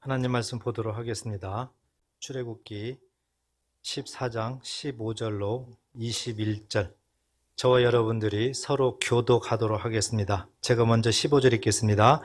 하나님 말씀 보도록 하겠습니다. 출애굽기 14장 15절로 21절 저와 여러분들이 서로 교독하도록 하겠습니다. 제가 먼저 15절 읽겠습니다.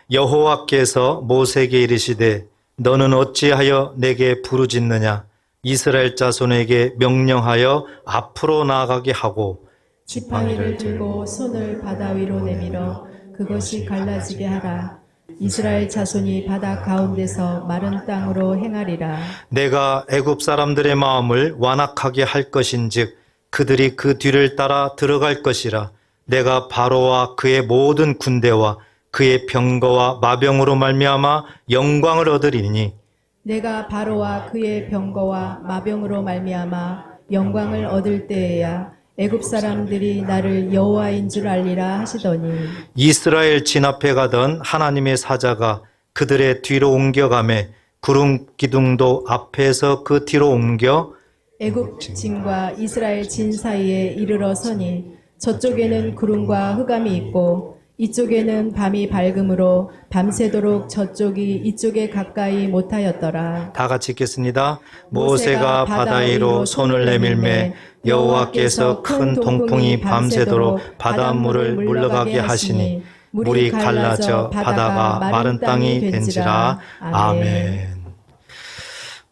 여호와께서 모세에게 이르시되 너는 어찌하여 내게 부르짖느냐 이스라엘 자손에게 명령하여 앞으로 나아가게 하고 지팡이를 들고 손을 바다 위로 내밀어 그것이 갈라지게 하라. 이스라엘 자손이 바다 가운데서 마른 땅으로 행하리라. 내가 애굽 사람들의 마음을 완악하게 할 것인즉 그들이 그 뒤를 따라 들어갈 것이라. 내가 바로와 그의 모든 군대와 그의 병거와 마병으로 말미암아 영광을 얻으리니 내가 바로와 그의 병거와 마병으로 말미암아 영광을 얻을 때에야 애굽 사람들이 나를 여호와인 줄 알리라 하시더니 이스라엘 진 앞에 가던 하나님의 사자가 그들의 뒤로 옮겨가매 구름 기둥도 앞에서 그 뒤로 옮겨 애굽 진과 이스라엘 진 사이에 이르러 서니 저쪽에는 구름과 흑암이 있고 이쪽에는 밤이 밝음으로 밤새도록 저쪽이 이쪽에 가까이 못하였더라. 다 같이 읽겠습니다. 모세가 바다 위로 손을 내밀매 여호와께서 큰 동풍이 밤새도록 바닷물을 물러가게 하시니 물이 갈라져 바다가 마른 땅이 된지라. 아멘.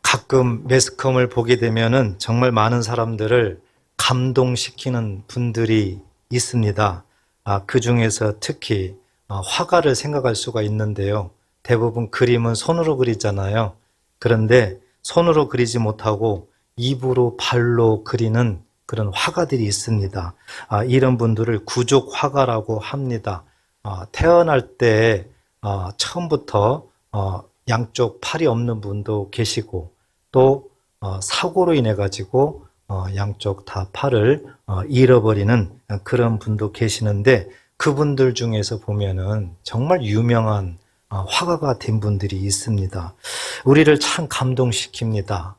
가끔 매스컴을 보게 되면은 정말 많은 사람들을 감동시키는 분들이 있습니다. 그 중에서 특히 화가를 생각할 수가 있는데요. 대부분 그림은 손으로 그리잖아요. 그런데 손으로 그리지 못하고 입으로 발로 그리는 그런 화가들이 있습니다. 이런 분들을 구족 화가라고 합니다. 태어날 때 처음부터 양쪽 팔이 없는 분도 계시고 또 사고로 인해 가지고 양쪽 다 팔을 잃어버리는 그런 분도 계시는데 그분들 중에서 보면은 정말 유명한 화가가 된 분들이 있습니다. 우리를 참 감동시킵니다.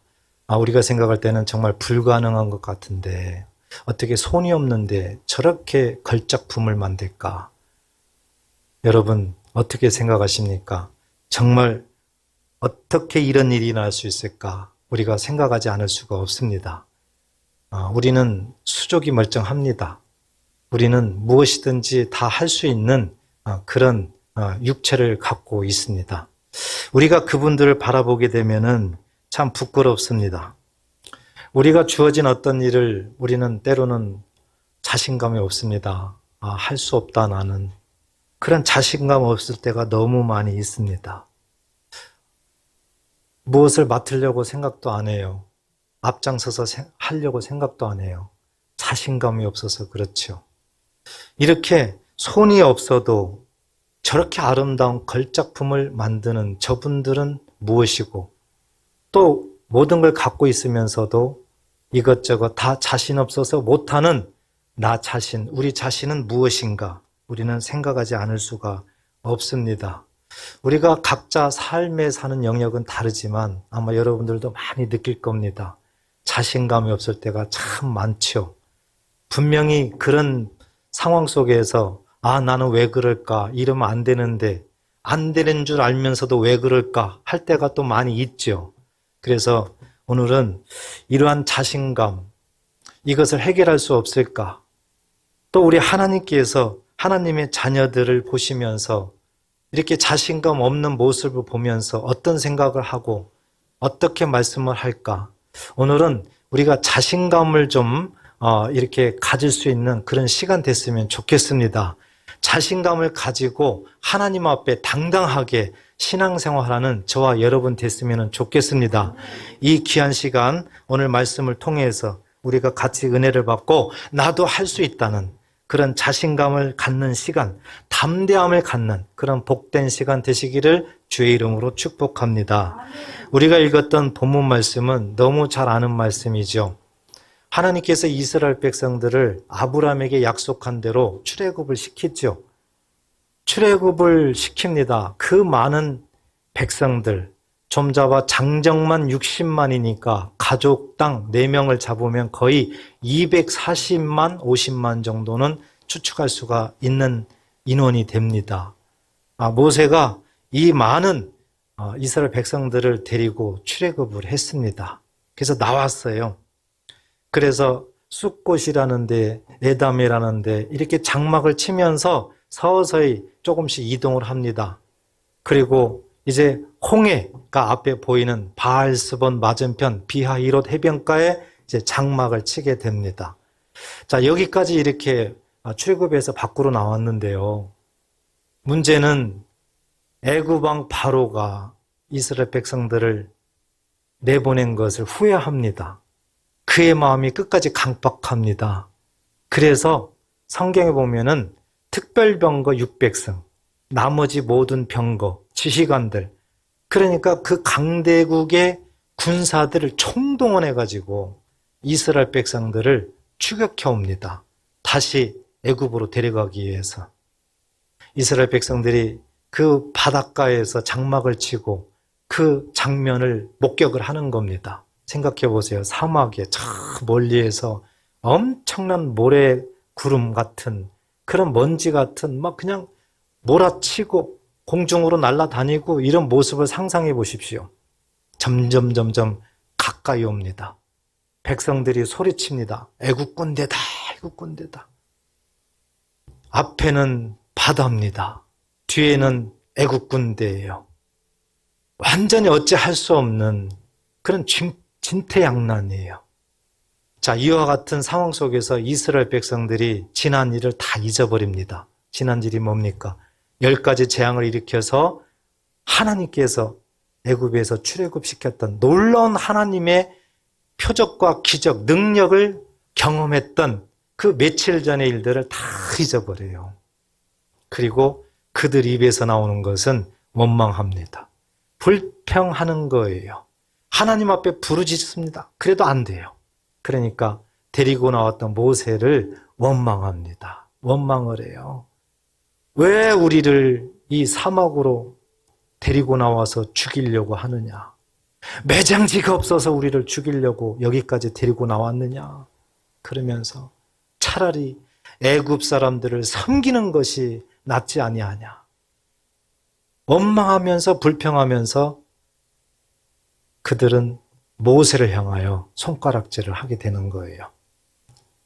우리가 생각할 때는 정말 불가능한 것 같은데 어떻게 손이 없는데 저렇게 걸작품을 만들까? 여러분 어떻게 생각하십니까? 정말 어떻게 이런 일이 날 수 있을까? 우리가 생각하지 않을 수가 없습니다. 우리는 수족이 멀쩡합니다. 우리는 무엇이든지 다 할 수 있는 그런 육체를 갖고 있습니다. 우리가 그분들을 바라보게 되면은 참 부끄럽습니다. 우리가 주어진 어떤 일을 우리는 때로는 자신감이 없습니다. 할 수 없다 나는. 그런 자신감 없을 때가 너무 많이 있습니다. 무엇을 맡으려고 생각도 안 해요. 앞장서서 하려고 생각도 안 해요. 자신감이 없어서 그렇죠. 이렇게 손이 없어도 저렇게 아름다운 걸작품을 만드는 저분들은 무엇이고 또 모든 걸 갖고 있으면서도 이것저것 다 자신 없어서 못하는 나 자신, 우리 자신은 무엇인가 우리는 생각하지 않을 수가 없습니다. 우리가 각자 삶에 사는 영역은 다르지만 아마 여러분들도 많이 느낄 겁니다. 자신감이 없을 때가 참 많죠. 분명히 그런 상황 속에서 나는 왜 그럴까? 이러면 안 되는데 안 되는 줄 알면서도 왜 그럴까? 할 때가 또 많이 있죠. 그래서 오늘은 이러한 자신감, 이것을 해결할 수 없을까? 또 우리 하나님께서 하나님의 자녀들을 보시면서 이렇게 자신감 없는 모습을 보면서 어떤 생각을 하고 어떻게 말씀을 할까? 오늘은 우리가 자신감을 좀 이렇게 가질 수 있는 그런 시간 됐으면 좋겠습니다. 자신감을 가지고 하나님 앞에 당당하게 신앙생활하는 저와 여러분 됐으면 좋겠습니다. 이 귀한 시간 오늘 말씀을 통해서 우리가 같이 은혜를 받고 나도 할 수 있다는 그런 자신감을 갖는 시간, 담대함을 갖는 그런 복된 시간 되시기를 주의 이름으로 축복합니다. 우리가 읽었던 본문 말씀은 너무 잘 아는 말씀이죠. 하나님께서 이스라엘 백성들을 아브라함에게 약속한 대로 출애굽을 시키죠. 출애굽을 시킵니다. 그 많은 백성들, 좀 잡아 장정만 60만이니까 가족당 4명을 잡으면 거의 240만, 50만 정도는 추측할 수가 있는 인원이 됩니다. 모세가 이 많은 이스라엘 백성들을 데리고 출애굽을 했습니다. 그래서 나왔어요. 그래서 숫곳이라는 데, 에담이라는 데 이렇게 장막을 치면서 서서히 조금씩 이동을 합니다. 그리고 이제 홍해가 앞에 보이는 바알스본 맞은편 비하히롯 해변가에 이제 장막을 치게 됩니다. 자, 여기까지 이렇게 출애굽에서 밖으로 나왔는데요. 문제는 애굽 왕 바로가 이스라엘 백성들을 내보낸 것을 후회합니다. 그의 마음이 끝까지 강박합니다. 그래서 성경에 보면은 특별병거 600승, 나머지 모든 병거, 지휘관들, 그러니까 그 강대국의 군사들을 총동원해가지고 이스라엘 백성들을 추격해 옵니다. 다시 애굽으로 데려가기 위해서. 이스라엘 백성들이 그 바닷가에서 장막을 치고 그 장면을 목격을 하는 겁니다. 생각해 보세요. 사막에 저 멀리에서 엄청난 모래 구름 같은 그런 먼지 같은 막 그냥 몰아치고 공중으로 날아다니고 이런 모습을 상상해 보십시오. 점점 가까이 옵니다. 백성들이 소리칩니다. 애국 군대다, 애국 군대다. 앞에는 바다입니다. 뒤에는 애국 군대예요. 완전히 어찌할 수 없는 그런 진퇴양난이에요. 자, 이와 같은 상황 속에서 이스라엘 백성들이 지난 일을 다 잊어버립니다. 지난 일이 뭡니까? 10가지 재앙을 일으켜서 하나님께서 애굽에서 출애굽시켰던 놀라운 하나님의 표적과 기적, 능력을 경험했던 그 며칠 전의 일들을 다 잊어버려요. 그리고 그들 입에서 나오는 것은 원망합니다. 불평하는 거예요. 하나님 앞에 부르짖습니다. 그래도 안 돼요. 그러니까 데리고 나왔던 모세를 원망합니다. 원망을 해요. 왜 우리를 이 사막으로 데리고 나와서 죽이려고 하느냐? 매장지가 없어서 우리를 죽이려고 여기까지 데리고 나왔느냐? 그러면서 차라리 애굽 사람들을 섬기는 것이 낫지 아니하냐? 원망하면서 불평하면서 그들은 모세를 향하여 손가락질을 하게 되는 거예요.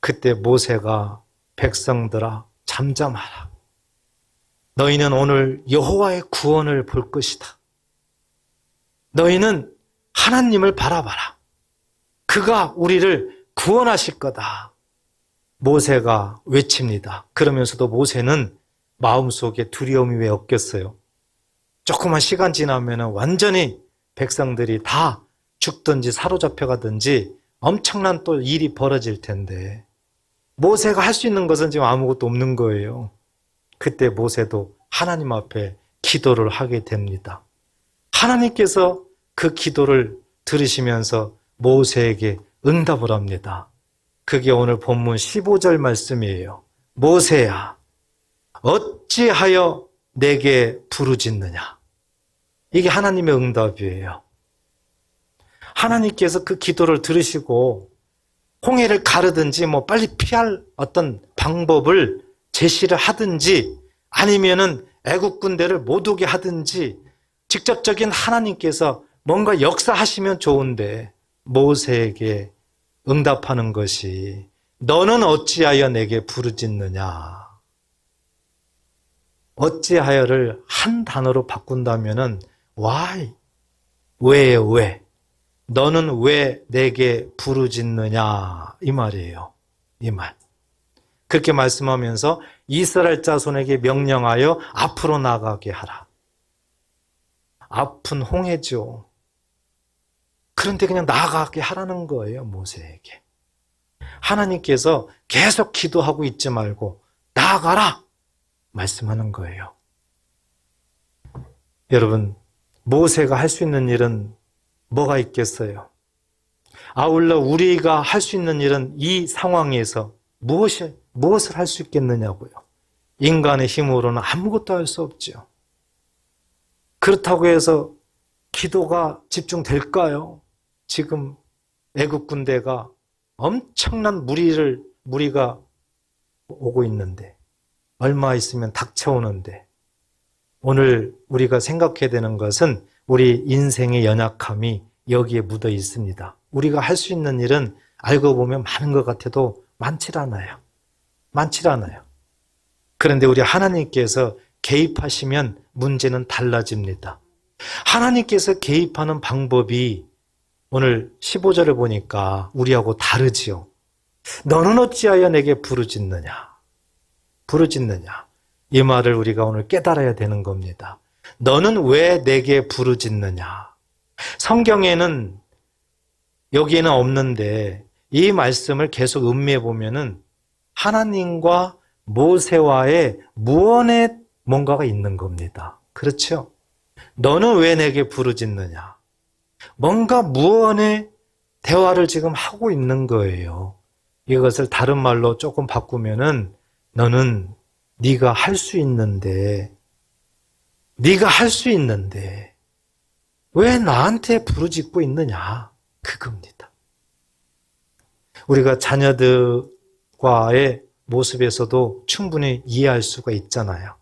그때 모세가 백성들아 잠잠하라. 너희는 오늘 여호와의 구원을 볼 것이다. 너희는 하나님을 바라봐라. 그가 우리를 구원하실 거다. 모세가 외칩니다. 그러면서도 모세는 마음속에 두려움이 왜 없겠어요? 조그만 시간 지나면 완전히 백성들이 다 죽든지 사로잡혀가든지 엄청난 또 일이 벌어질 텐데 모세가 할 수 있는 것은 지금 아무것도 없는 거예요. 그때 모세도 하나님 앞에 기도를 하게 됩니다. 하나님께서 그 기도를 들으시면서 모세에게 응답을 합니다. 그게 오늘 본문 15절 말씀이에요. 모세야, 어찌하여 내게 부르짖느냐? 이게 하나님의 응답이에요. 하나님께서 그 기도를 들으시고 홍해를 가르든지 빨리 피할 어떤 방법을 제시를 하든지 아니면은 애국 군대를 못 오게 하든지 직접적인 하나님께서 뭔가 역사하시면 좋은데 모세에게 응답하는 것이 너는 어찌하여 내게 부르짖느냐? 어찌하여를 한 단어로 바꾼다면은 why? 왜요, 왜? 너는 왜 내게 부르짖느냐? 이 말이에요. 이 말. 그렇게 말씀하면서 이스라엘 자손에게 명령하여 앞으로 나가게 하라. 앞은 홍해죠. 그런데 그냥 나가게 하라는 거예요, 모세에게. 하나님께서 계속 기도하고 있지 말고 나가라 말씀하는 거예요. 여러분, 모세가 할 수 있는 일은 뭐가 있겠어요? 아울러 우리가 할 수 있는 일은 이 상황에서 무엇을 할 수 있겠느냐고요. 인간의 힘으로는 아무것도 할 수 없죠. 그렇다고 해서 기도가 집중될까요? 지금 애국 군대가 엄청난 무리가 오고 있는데 얼마 있으면 닥쳐오는데 오늘 우리가 생각해야 되는 것은 우리 인생의 연약함이 여기에 묻어 있습니다. 우리가 할 수 있는 일은 알고 보면 많은 것 같아도 많질 않아요. 많질 않아요. 그런데 우리 하나님께서 개입하시면 문제는 달라집니다. 하나님께서 개입하는 방법이 오늘 15절을 보니까 우리하고 다르지요. 너는 어찌하여 내게 부르짖느냐? 부르짖느냐? 이 말을 우리가 오늘 깨달아야 되는 겁니다. 너는 왜 내게 부르짖느냐? 성경에는 여기에는 없는데 이 말씀을 계속 음미해 보면은 하나님과 모세와의 무언의 뭔가가 있는 겁니다. 그렇죠? 너는 왜 내게 부르짖느냐? 뭔가 무언의 대화를 지금 하고 있는 거예요. 이것을 다른 말로 조금 바꾸면은 너는 네가 할 수 있는데 왜 나한테 부르짖고 있느냐? 그겁니다. 우리가 자녀들과의 모습에서도 충분히 이해할 수가 있잖아요.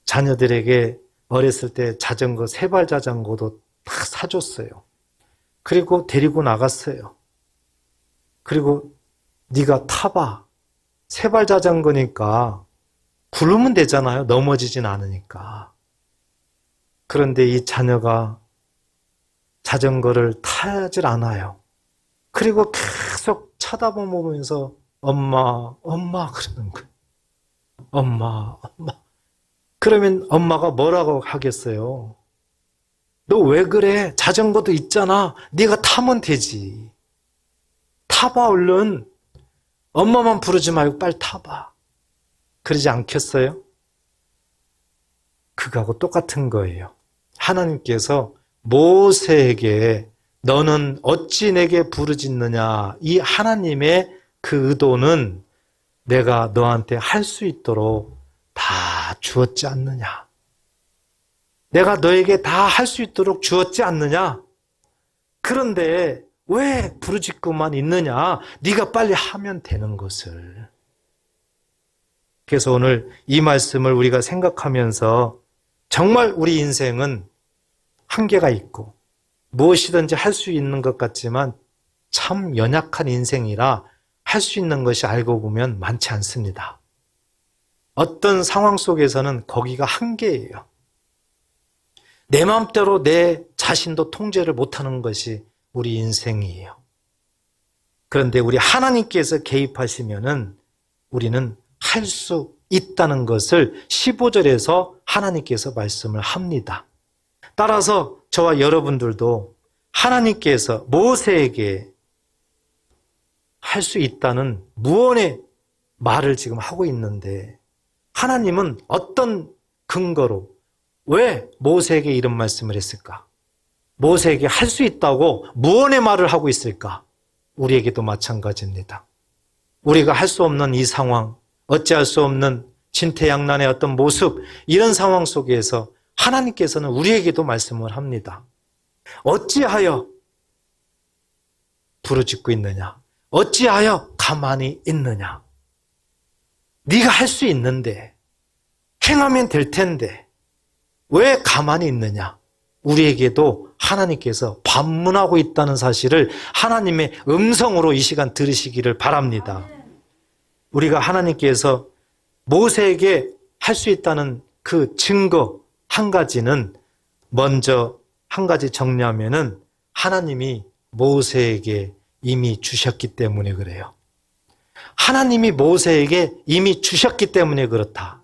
자녀들에게 어렸을 때 자전거, 세발 자전거도 다 사줬어요. 그리고 데리고 나갔어요. 그리고 네가 타봐. 세발 자전거니까 굴르면 되잖아요. 넘어지진 않으니까. 그런데 이 자녀가 자전거를 타질 않아요. 그리고 계속 쳐다보면서 엄마, 엄마 그러는 거예요. 엄마, 엄마. 그러면 엄마가 뭐라고 하겠어요? 너 왜 그래? 자전거도 있잖아. 네가 타면 되지. 타봐 얼른. 엄마만 부르지 말고 빨리 타봐. 그러지 않겠어요? 그거하고 똑같은 거예요. 하나님께서 모세에게 너는 어찌 내게 부르짖느냐, 이 하나님의 그 의도는 내가 너한테 할 수 있도록 다 주었지 않느냐. 내가 너에게 다 할 수 있도록 주었지 않느냐. 그런데 왜 부르짖고만 있느냐. 네가 빨리 하면 되는 것을. 그래서 오늘 이 말씀을 우리가 생각하면서 정말 우리 인생은 한계가 있고 무엇이든지 할 수 있는 것 같지만 참 연약한 인생이라 할 수 있는 것이 알고 보면 많지 않습니다. 어떤 상황 속에서는 거기가 한계예요. 내 마음대로 내 자신도 통제를 못하는 것이 우리 인생이에요. 그런데 우리 하나님께서 개입하시면은 우리는 할 수 있다는 것을 15절에서 하나님께서 말씀을 합니다. 따라서 저와 여러분들도 하나님께서 모세에게 할 수 있다는 무언의 말을 지금 하고 있는데 하나님은 어떤 근거로 왜 모세에게 이런 말씀을 했을까? 모세에게 할 수 있다고 무언의 말을 하고 있을까? 우리에게도 마찬가지입니다. 우리가 할 수 없는 이 상황, 어찌할 수 없는 진퇴양난의 어떤 모습, 이런 상황 속에서 하나님께서는 우리에게도 말씀을 합니다. 어찌하여 부르짖고 있느냐? 어찌하여 가만히 있느냐? 네가 할 수 있는데, 행하면 될 텐데 왜 가만히 있느냐? 우리에게도 하나님께서 반문하고 있다는 사실을 하나님의 음성으로 이 시간 들으시기를 바랍니다. 우리가 하나님께서 모세에게 할 수 있다는 그 증거 한 가지는, 먼저 한 가지 정리하면은 하나님이 모세에게 이미 주셨기 때문에 그래요. 하나님이 모세에게 이미 주셨기 때문에 그렇다.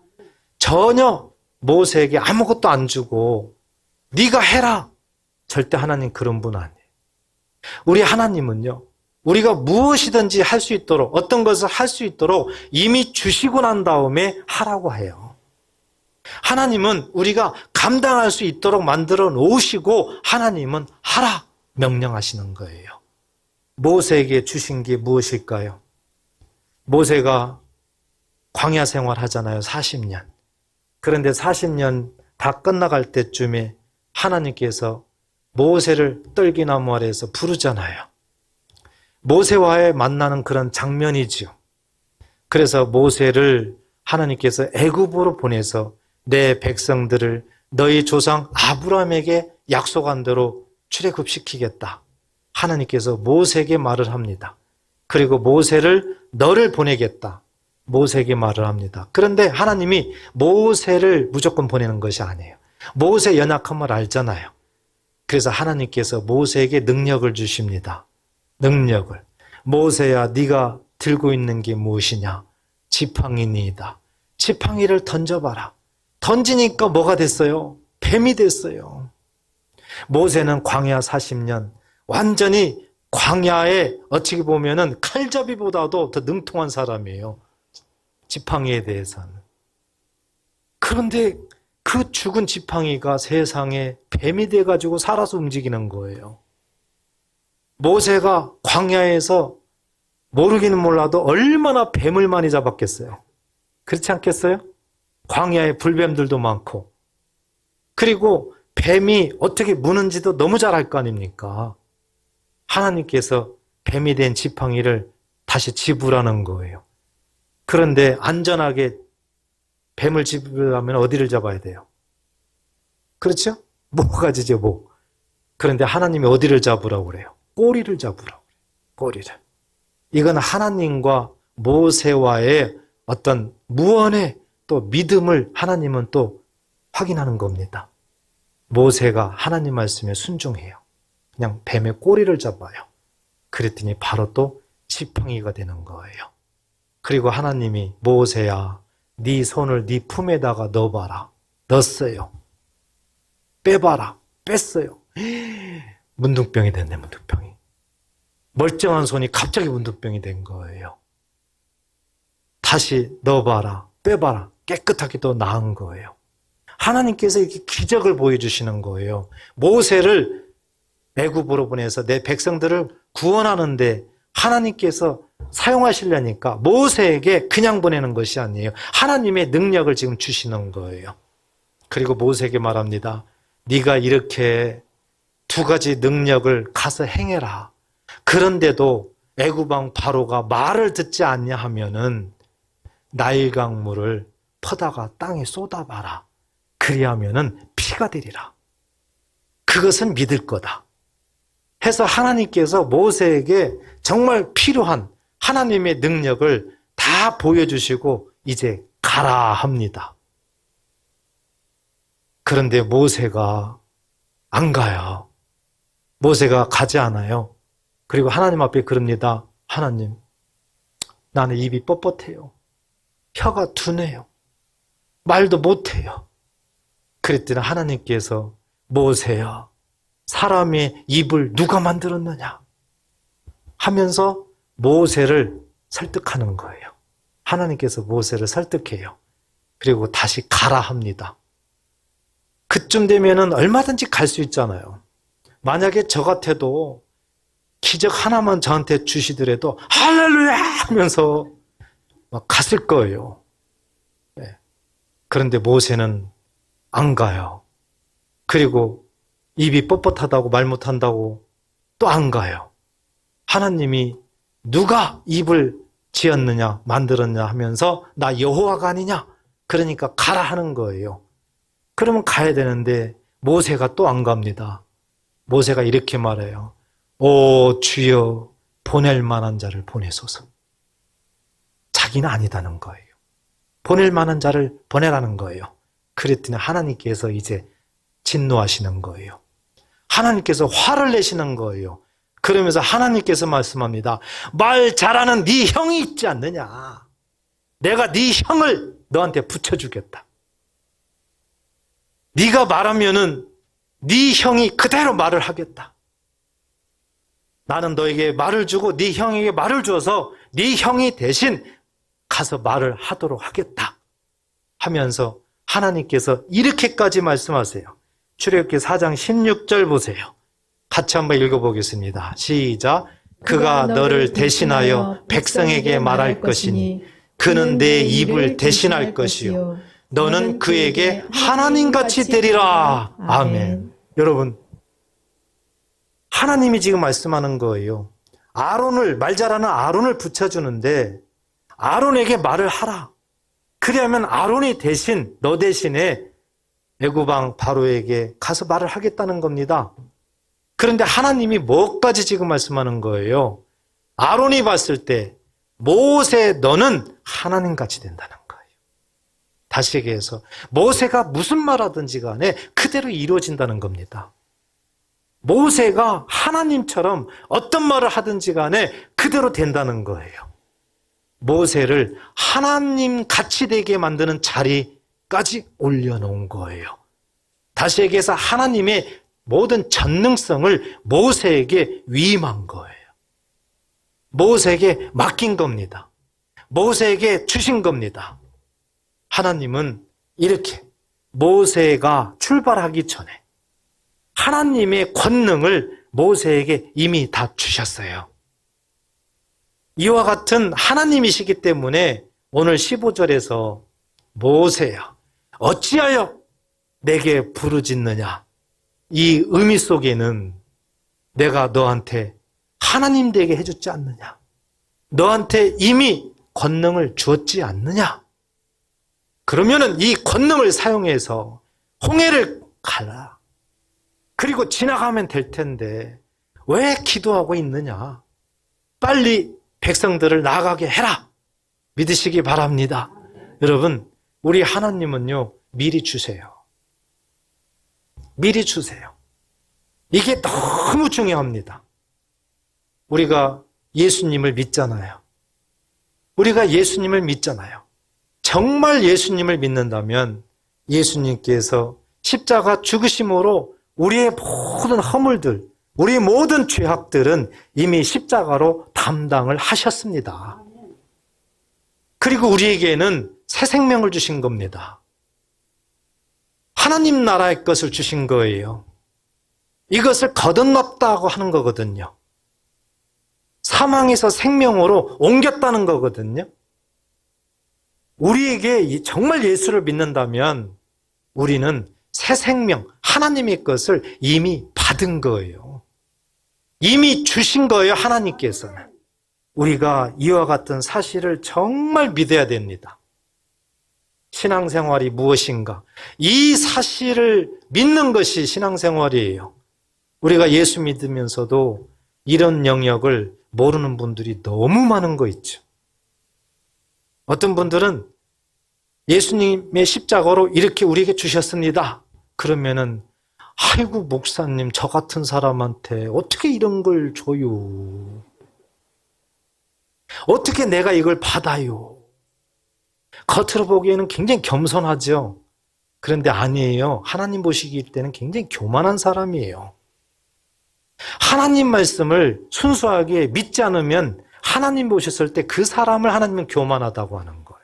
전혀 모세에게 아무것도 안 주고 네가 해라. 절대 하나님 그런 분 아니에요. 우리 하나님은요, 우리가 무엇이든지 할 수 있도록, 어떤 것을 할 수 있도록 이미 주시고 난 다음에 하라고 해요. 하나님은 우리가 감당할 수 있도록 만들어 놓으시고 하나님은 하라 명령하시는 거예요. 모세에게 주신 게 무엇일까요? 모세가 광야 생활 하잖아요. 40년. 그런데 40년 다 끝나갈 때쯤에 하나님께서 모세를 떨기나무 아래에서 부르잖아요. 모세와의 만나는 그런 장면이지요. 그래서 모세를 하나님께서 애굽으로 보내서 내 백성들을 너희 조상 아브라함에게 약속한 대로 출애굽시키겠다. 하나님께서 모세에게 말을 합니다. 그리고 모세를 너를 보내겠다. 모세에게 말을 합니다. 그런데 하나님이 모세를 무조건 보내는 것이 아니에요. 모세 연약함을 알잖아요. 그래서 하나님께서 모세에게 능력을 주십니다. 능력을. 모세야, 네가 들고 있는 게 무엇이냐? 지팡이니이다. 지팡이를 던져봐라. 던지니까 뭐가 됐어요? 뱀이 됐어요. 모세는 광야 40년 완전히 광야에 어찌 보면은 칼잡이보다도 더 능통한 사람이에요. 지팡이에 대해서는. 그런데 그 죽은 지팡이가 세상에 뱀이 돼가지고 살아서 움직이는 거예요. 모세가 광야에서 모르기는 몰라도 얼마나 뱀을 많이 잡았겠어요. 그렇지 않겠어요? 광야에 불뱀들도 많고, 그리고 뱀이 어떻게 무는지도 너무 잘 알 거 아닙니까? 하나님께서 뱀이 된 지팡이를 다시 집으라는 거예요. 그런데 안전하게 뱀을 집으려면 어디를 잡아야 돼요? 그렇죠? 모가지죠, 목. 그런데 하나님이 어디를 잡으라고 그래요? 꼬리를 잡으라고 그래요. 꼬리를. 이건 하나님과 모세와의 어떤 무언의 또 믿음을 하나님은 또 확인하는 겁니다. 모세가 하나님 말씀에 순종해요. 그냥 뱀의 꼬리를 잡아요. 그랬더니 바로 또 지팡이가 되는 거예요. 그리고 하나님이 모세야, 네 손을 네 품에다가 넣어봐라. 넣었어요. 빼봐라. 뺐어요. 문둥병이 됐네, 문둥병이. 멀쩡한 손이 갑자기 문둥병이 된 거예요. 다시 넣어봐라. 빼봐라. 깨끗하게 또 나은 거예요. 하나님께서 이렇게 기적을 보여주시는 거예요. 모세를 애굽으로 보내서 내 백성들을 구원하는데 하나님께서 사용하시려니까 모세에게 그냥 보내는 것이 아니에요. 하나님의 능력을 지금 주시는 거예요. 그리고 모세에게 말합니다. 네가 이렇게 두 가지 능력을 가서 행해라. 그런데도 애굽왕 바로가 말을 듣지 않냐 하면은 나일 강물을 퍼다가 땅에 쏟아봐라. 그리하면은 피가 되리라. 그것은 믿을 거다. 해서 하나님께서 모세에게 정말 필요한 하나님의 능력을 다 보여주시고 이제 가라 합니다. 그런데 모세가 안 가요. 모세가 가지 않아요. 그리고 하나님 앞에 그럽니다. 하나님, 나는 입이 뻣뻣해요. 혀가 둔해요. 말도 못해요. 그랬더니 하나님께서 모세야, 사람의 입을 누가 만들었느냐 하면서 모세를 설득하는 거예요. 하나님께서 모세를 설득해요. 그리고 다시 가라 합니다. 그쯤 되면은 얼마든지 갈 수 있잖아요. 만약에 저 같아도 기적 하나만 저한테 주시더라도 할렐루야 하면서 막 갔을 거예요. 네. 그런데 모세는 안 가요. 그리고 입이 뻣뻣하다고 말 못한다고 또 안 가요. 하나님이 누가 입을 지었느냐 만들었냐 하면서 나 여호와가 아니냐, 그러니까 가라 하는 거예요. 그러면 가야 되는데 모세가 또 안 갑니다. 모세가 이렇게 말해요. 오 주여, 보낼 만한 자를 보내소서. 자기는 아니다는 거예요. 보낼 만한 자를 보내라는 거예요. 그랬더니 하나님께서 이제 진노하시는 거예요. 하나님께서 화를 내시는 거예요. 그러면서 하나님께서 말씀합니다. 말 잘하는 네 형이 있지 않느냐. 내가 네 형을 너한테 붙여주겠다. 네가 말하면은 네 형이 그대로 말을 하겠다. 나는 너에게 말을 주고 네 형에게 말을 줘서 네 형이 대신 가서 말을 하도록 하겠다 하면서 하나님께서 이렇게까지 말씀하세요. 출애굽기 4장 16절 보세요. 같이 한번 읽어보겠습니다. 시작. 그가 너를 대신하여 백성에게 말할 것이니 그는 내 입을 대신할 것이요 너는 그에게 하나님같이 되리라. 아멘. 여러분, 하나님이 지금 말씀하는 거예요. 아론을, 말 잘하는 아론을 붙여주는데 아론에게 말을 하라. 그러면 아론이 대신 너 대신에 애굽왕 바로에게 가서 말을 하겠다는 겁니다. 그런데 하나님이 뭐까지 지금 말씀하는 거예요? 아론이 봤을 때 모세 너는 하나님같이 된다는 거예요. 다시 얘기해서 모세가 무슨 말하든지 간에 그대로 이루어진다는 겁니다. 모세가 하나님처럼 어떤 말을 하든지 간에 그대로 된다는 거예요. 모세를 하나님 같이 되게 만드는 자리까지 올려놓은 거예요. 다시 얘기해서 하나님의 모든 전능성을 모세에게 위임한 거예요. 모세에게 맡긴 겁니다. 모세에게 주신 겁니다. 하나님은 이렇게 모세가 출발하기 전에 하나님의 권능을 모세에게 이미 다 주셨어요. 이와 같은 하나님이시기 때문에 오늘 15절에서 모세야 어찌하여 내게 부르짖느냐, 이 의미 속에는 내가 너한테 하나님 되게 해줬지 않느냐, 너한테 이미 권능을 주었지 않느냐, 그러면은 이 권능을 사용해서 홍해를 갈라, 그리고 지나가면 될 텐데 왜 기도하고 있느냐, 빨리 백성들을 나가게 해라, 믿으시기 바랍니다. 여러분, 우리 하나님은요 미리 주세요. 미리 주세요. 이게 너무 중요합니다. 우리가 예수님을 믿잖아요. 우리가 예수님을 믿잖아요. 정말 예수님을 믿는다면 예수님께서 십자가 죽으심으로 우리의 모든 허물들, 우리의 모든 죄악들은 이미 십자가로 담당을 하셨습니다. 그리고 우리에게는 새 생명을 주신 겁니다. 하나님 나라의 것을 주신 거예요. 이것을 거듭났다고 하는 거거든요. 사망에서 생명으로 옮겼다는 거거든요. 우리에게 정말 예수를 믿는다면 우리는 새 생명, 하나님의 것을 이미 받은 거예요. 이미 주신 거예요, 하나님께서는. 우리가 이와 같은 사실을 정말 믿어야 됩니다. 신앙생활이 무엇인가? 이 사실을 믿는 것이 신앙생활이에요. 우리가 예수 믿으면서도 이런 영역을 모르는 분들이 너무 많은 거 있죠. 어떤 분들은 예수님의 십자가로 이렇게 우리에게 주셨습니다. 그러면은 아이고 목사님, 저 같은 사람한테 어떻게 이런 걸 줘요? 어떻게 내가 이걸 받아요? 겉으로 보기에는 굉장히 겸손하죠. 그런데 아니에요. 하나님 보시기 때는 굉장히 교만한 사람이에요. 하나님 말씀을 순수하게 믿지 않으면 하나님 보셨을 때 그 사람을 하나님은 교만하다고 하는 거예요.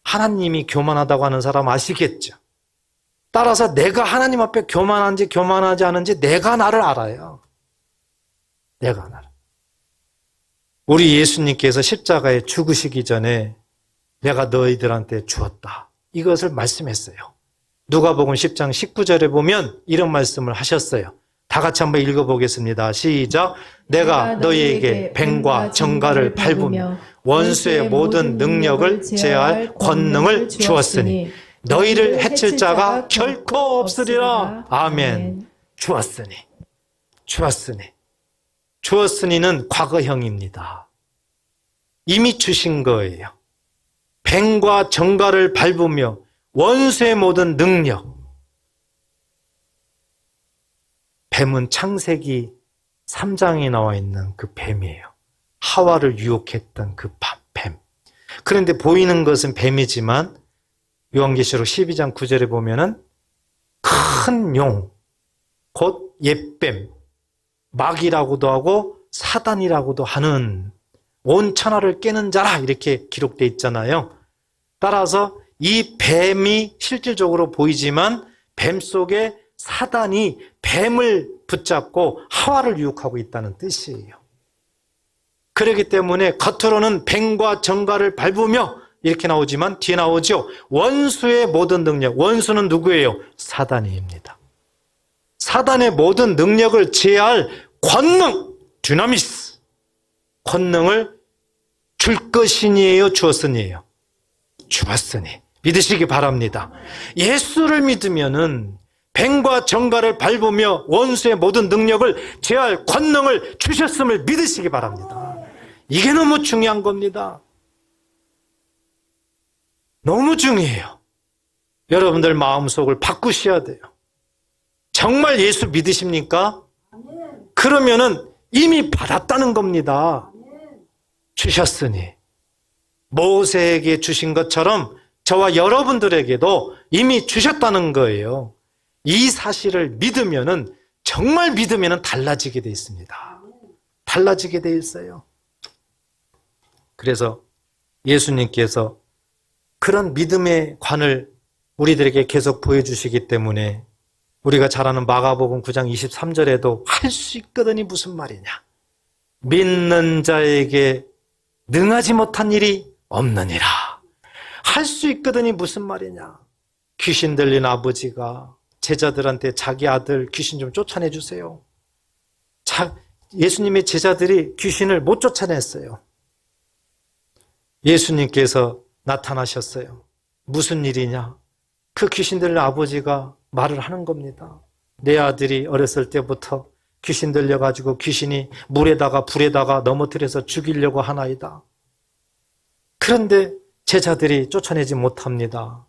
하나님이 교만하다고 하는 사람 아시겠죠? 따라서 내가 하나님 앞에 교만한지 교만하지 않은지 내가 나를 알아요. 내가 나를. 우리 예수님께서 십자가에 죽으시기 전에 내가 너희들한테 주었다, 이것을 말씀했어요. 누가복음 10장 19절에 보면 이런 말씀을 하셨어요. 다 같이 한번 읽어보겠습니다. 시작. 내가 너희에게 뱀과 정갈을 밟으며 원수의 모든 능력을 제어할 권능을 주었으니 너희를 해칠 자가 결코 없으리라. 아멘. 주었으니는 과거형입니다. 이미 주신 거예요. 뱀과 정갈을 밟으며 원수의 모든 능력. 뱀은 창세기 3장에 나와 있는 그 뱀이에요. 하와를 유혹했던 그 뱀. 그런데 보이는 것은 뱀이지만 요한계시록 12장 9절에 보면은 큰 용, 곧 옛뱀, 마귀라고도 하고 사단이라고도 하는 온 천하를 깨는 자라, 이렇게 기록되어 있잖아요. 따라서 이 뱀이 실질적으로 보이지만 뱀 속에 사단이 뱀을 붙잡고 하와를 유혹하고 있다는 뜻이에요. 그렇기 때문에 겉으로는 뱀과 정갈을 밟으며 이렇게 나오지만 뒤에 나오죠. 원수의 모든 능력. 원수는 누구예요? 사단입니다. 사단의 모든 능력을 제어할 권능, dynamis, 권능을 줄 것이니에요, 주었으니에요? 주었으니. 믿으시기 바랍니다. 예수를 믿으면은 뱀과 정갈을 밟으며 원수의 모든 능력을 제할 권능을 주셨음을 믿으시기 바랍니다. 이게 너무 중요한 겁니다. 너무 중요해요. 여러분들 마음속을 바꾸셔야 돼요. 정말 예수 믿으십니까? 그러면은 이미 받았다는 겁니다. 주셨으니. 모세에게 주신 것처럼 저와 여러분들에게도 이미 주셨다는 거예요. 이 사실을 믿으면은, 정말 믿으면은 달라지게 돼 있습니다. 달라지게 돼 있어요. 그래서 예수님께서 그런 믿음의 관을 우리들에게 계속 보여주시기 때문에 우리가 잘 아는 마가복음 9장 23절에도 할 수 있거든이 무슨 말이냐. 믿는 자에게 능하지 못한 일이 없느니라. 할 수 있거든이 무슨 말이냐. 귀신 들린 아버지가 제자들한테 자기 아들 귀신 좀 쫓아내 주세요. 예수님의 제자들이 귀신을 못 쫓아냈어요. 예수님께서 나타나셨어요. 무슨 일이냐? 그 귀신 들린 아버지가 말을 하는 겁니다. 내 아들이 어렸을 때부터 귀신 들려가지고 귀신이 물에다가 불에다가 넘어뜨려서 죽이려고 하나이다. 그런데 제자들이 쫓아내지 못합니다.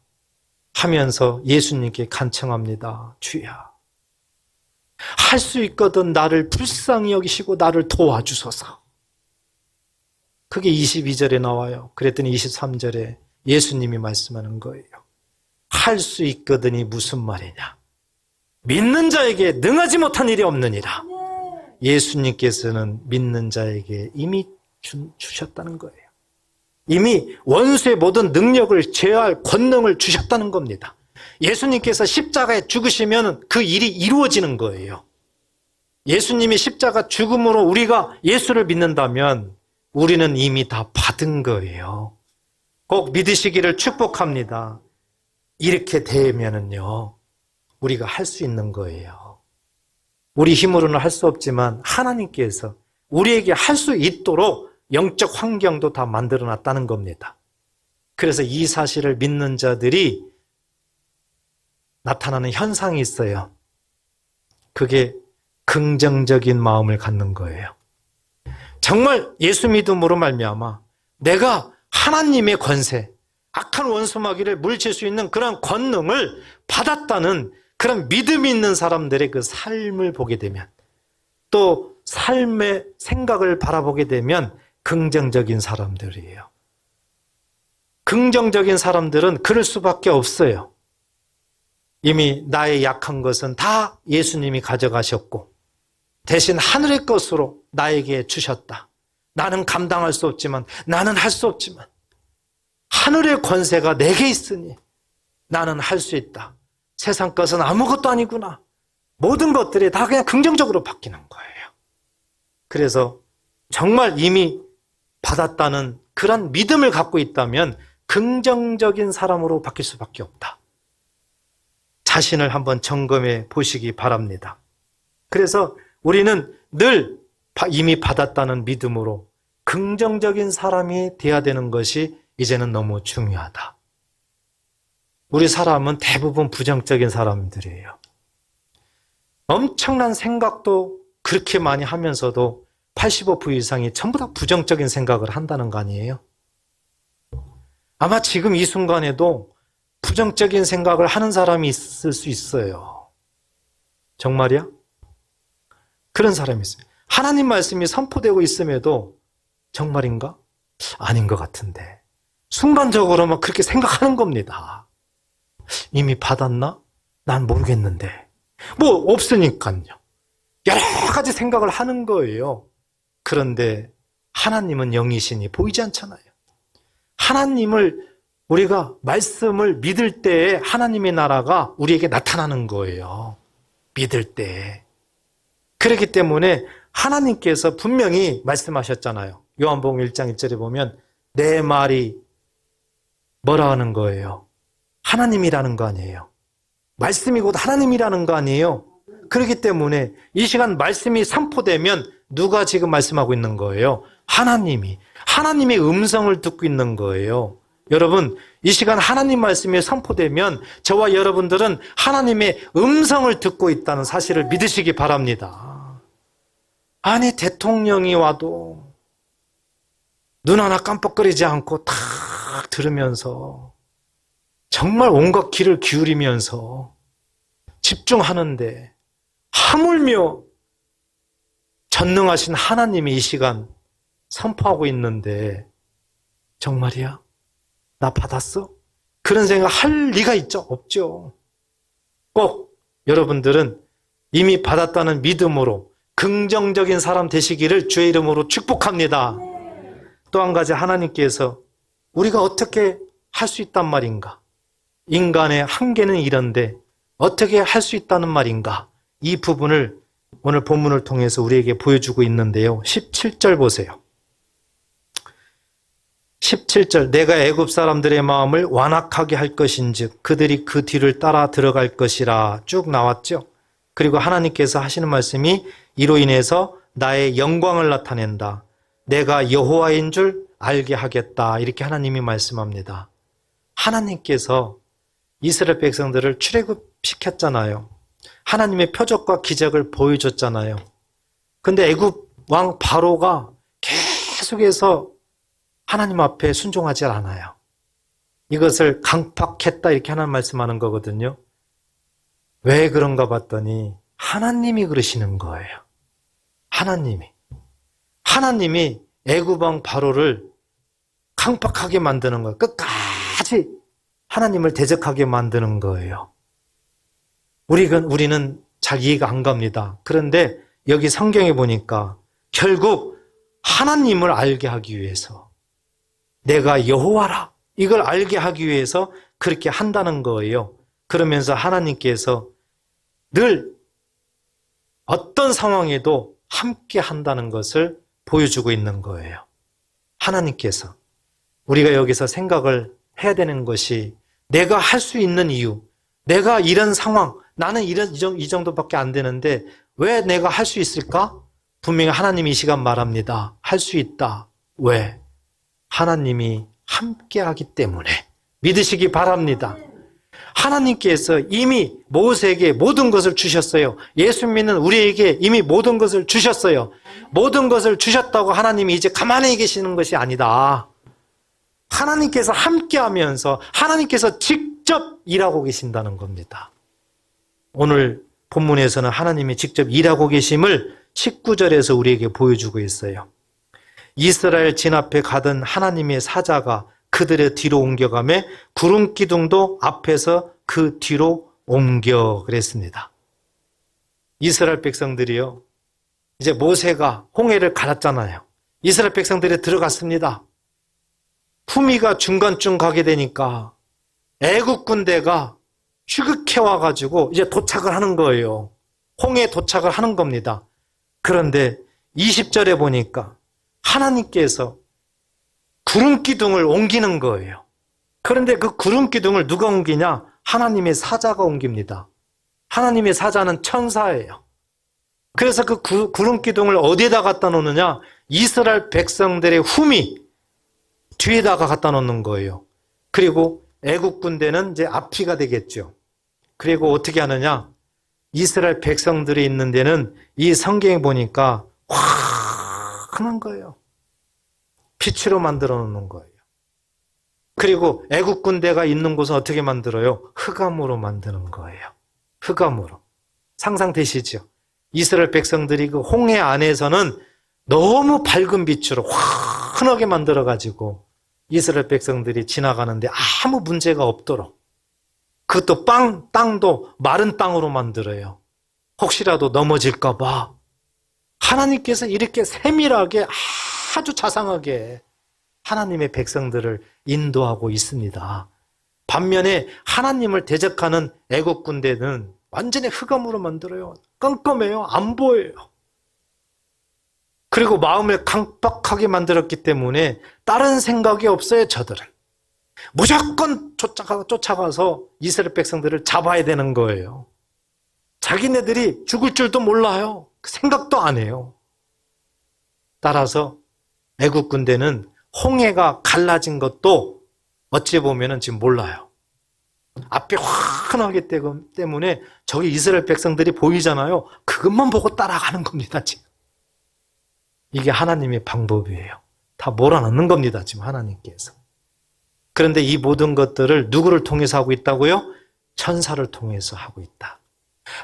하면서 예수님께 간청합니다. 주야, 할 수 있거든 나를 불쌍히 여기시고 나를 도와주소서. 그게 22절에 나와요. 그랬더니 23절에 예수님이 말씀하는 거예요. 할 수 있거든이 무슨 말이냐. 믿는 자에게 능하지 못한 일이 없느니라. 예수님께서는 믿는 자에게 이미 주셨다는 거예요. 이미 원수의 모든 능력을 제어할 권능을 주셨다는 겁니다. 예수님께서 십자가에 죽으시면 그 일이 이루어지는 거예요. 예수님이 십자가 죽음으로 우리가 예수를 믿는다면 우리는 이미 다 받은 거예요. 꼭 믿으시기를 축복합니다. 이렇게 되면은요, 우리가 할 수 있는 거예요. 우리 힘으로는 할 수 없지만 하나님께서 우리에게 할 수 있도록 영적 환경도 다 만들어 놨다는 겁니다. 그래서 이 사실을 믿는 자들이 나타나는 현상이 있어요. 그게 긍정적인 마음을 갖는 거예요. 정말 예수 믿음으로 말미암아 내가 하나님의 권세, 악한 원수마귀를 물리칠 수 있는 그런 권능을 받았다는 그런 믿음이 있는 사람들의 그 삶을 보게 되면, 또 삶의 생각을 바라보게 되면 긍정적인 사람들이에요. 긍정적인 사람들은 그럴 수밖에 없어요. 이미 나의 약한 것은 다 예수님이 가져가셨고 대신 하늘의 것으로 나에게 주셨다. 나는 감당할 수 없지만, 나는 할 수 없지만 하늘의 권세가 내게 있으니 나는 할 수 있다. 세상 것은 아무것도 아니구나. 모든 것들이 다 그냥 긍정적으로 바뀌는 거예요. 그래서 정말 이미 받았다는 그런 믿음을 갖고 있다면 긍정적인 사람으로 바뀔 수밖에 없다. 자신을 한번 점검해 보시기 바랍니다. 그래서 우리는 늘 이미 받았다는 믿음으로 긍정적인 사람이 돼야 되는 것이 이제는 너무 중요하다. 우리 사람은 대부분 부정적인 사람들이에요. 엄청난 생각도 그렇게 많이 하면서도 85% 이상이 전부 다 부정적인 생각을 한다는 거 아니에요? 아마 지금 이 순간에도 부정적인 생각을 하는 사람이 있을 수 있어요. 정말이야? 그런 사람이 있어요. 하나님 말씀이 선포되고 있음에도 정말인가? 아닌 것 같은데. 순간적으로만 그렇게 생각하는 겁니다. 이미 받았나? 난 모르겠는데. 뭐 없으니까요. 여러 가지 생각을 하는 거예요. 그런데 하나님은 영이시니 보이지 않잖아요. 하나님을, 우리가 말씀을 믿을 때에 하나님의 나라가 우리에게 나타나는 거예요. 믿을 때. 그렇기 때문에 하나님께서 분명히 말씀하셨잖아요. 요한복음 1장 1절에 보면 내 말이 뭐라 하는 거예요? 하나님이라는 거 아니에요. 말씀이 곧 하나님이라는 거 아니에요. 그렇기 때문에 이 시간 말씀이 선포되면 누가 지금 말씀하고 있는 거예요? 하나님이. 하나님의 음성을 듣고 있는 거예요. 여러분, 이 시간 하나님 말씀이 선포되면 저와 여러분들은 하나님의 음성을 듣고 있다는 사실을 믿으시기 바랍니다. 아니, 대통령이 와도 눈 하나 깜빡거리지 않고 탁 들으면서 정말 온갖 귀를 기울이면서 집중하는데 하물며 전능하신 하나님이 이 시간 선포하고 있는데 정말이야? 나 받았어? 그런 생각 할 리가 있죠? 없죠. 꼭 여러분들은 이미 받았다는 믿음으로 긍정적인 사람 되시기를 주의 이름으로 축복합니다. 또 한 가지, 하나님께서 우리가 어떻게 할 수 있단 말인가? 인간의 한계는 이런데 어떻게 할 수 있다는 말인가? 이 부분을 오늘 본문을 통해서 우리에게 보여주고 있는데요. 17절 보세요. 17절, 내가 애굽 사람들의 마음을 완악하게 할 것인즉 그들이 그 뒤를 따라 들어갈 것이라 쭉 나왔죠. 그리고 하나님께서 하시는 말씀이 이로 인해서 나의 영광을 나타낸다. 내가 여호와인 줄 알게 하겠다. 이렇게 하나님이 말씀합니다. 하나님께서 이스라엘 백성들을 출애굽시켰잖아요. 하나님의 표적과 기적을 보여줬잖아요. 근데 애굽 왕 바로가 계속해서 하나님 앞에 순종하지 않아요. 이것을 강팍했다 이렇게 하나님 말씀하는 거거든요. 왜 그런가 봤더니 하나님이 그러시는 거예요. 하나님이 애굽 왕 바로를 강팍하게 만드는 거예요. 끝까지 하나님을 대적하게 만드는 거예요. 우리는 잘 이해가 안 갑니다. 그런데 여기 성경에 보니까 결국 하나님을 알게 하기 위해서, 내가 여호와라 이걸 알게 하기 위해서 그렇게 한다는 거예요. 그러면서 하나님께서 늘 어떤 상황에도 함께 한다는 것을 보여주고 있는 거예요. 하나님께서. 우리가 여기서 생각을 해야 되는 것이, 내가 할 수 있는 이유, 내가 이런 상황, 나는 이 정도밖에 안 되는데 왜 내가 할 수 있을까? 분명히 하나님이 이 시간 말합니다. 할 수 있다. 왜? 하나님이 함께하기 때문에. 믿으시기 바랍니다. 하나님께서 이미 모세에게 모든 것을 주셨어요. 예수 믿는 우리에게 이미 모든 것을 주셨어요. 모든 것을 주셨다고 하나님이 이제 가만히 계시는 것이 아니다. 하나님께서 함께하면서 하나님께서 직접 일하고 계신다는 겁니다. 오늘 본문에서는 하나님이 직접 일하고 계심을 19절에서 우리에게 보여주고 있어요. 이스라엘 진 앞에 가던 하나님의 사자가 그들의 뒤로 옮겨가며 구름 기둥도 앞에서 그 뒤로 옮겨 그랬습니다. 이스라엘 백성들이요, 이제 모세가 홍해를 갈았잖아요. 이스라엘 백성들이 들어갔습니다. 후미가 중간쯤 가게 되니까 애국 군대가 휴극해 와가지고 이제 도착을 하는 거예요. 홍해에 도착을 하는 겁니다. 그런데 20절에 보니까 하나님께서 구름 기둥을 옮기는 거예요. 그런데 그 구름 기둥을 누가 옮기냐? 하나님의 사자가 옮깁니다. 하나님의 사자는 천사예요. 그래서 그 구름 기둥을 어디에다 갖다 놓느냐? 이스라엘 백성들의 후미 뒤에다가 갖다 놓는 거예요. 그리고 애국 군대는 이제 앞뒤가 되겠죠. 그리고 어떻게 하느냐? 이스라엘 백성들이 있는 데는 이 성경에 보니까 환한 거예요. 빛으로 만들어 놓는 거예요. 그리고 애국 군대가 있는 곳은 어떻게 만들어요? 흑암으로 만드는 거예요. 흑암으로. 상상되시죠? 이스라엘 백성들이 그 홍해 안에서는 너무 밝은 빛으로 환하게 만들어가지고 이스라엘 백성들이 지나가는데 아무 문제가 없도록, 그것도 땅도 마른 땅으로 만들어요. 혹시라도 넘어질까 봐 하나님께서 이렇게 세밀하게 아주 자상하게 하나님의 백성들을 인도하고 있습니다. 반면에 하나님을 대적하는 애국 군대는 완전히 흑암으로 만들어요. 깜깜해요. 안 보여요. 그리고 마음을 강박하게 만들었기 때문에 다른 생각이 없어요. 저들은 무조건 쫓아가서 이스라엘 백성들을 잡아야 되는 거예요. 자기네들이 죽을 줄도 몰라요. 생각도 안 해요. 따라서 애국 군대는 홍해가 갈라진 것도 어찌 보면은 지금 몰라요. 앞이 환하기 때문에 저기 이스라엘 백성들이 보이잖아요. 그것만 보고 따라가는 겁니다, 지금. 이게 하나님의 방법이에요. 다 몰아넣는 겁니다, 지금 하나님께서. 그런데 이 모든 것들을 누구를 통해서 하고 있다고요? 천사를 통해서 하고 있다.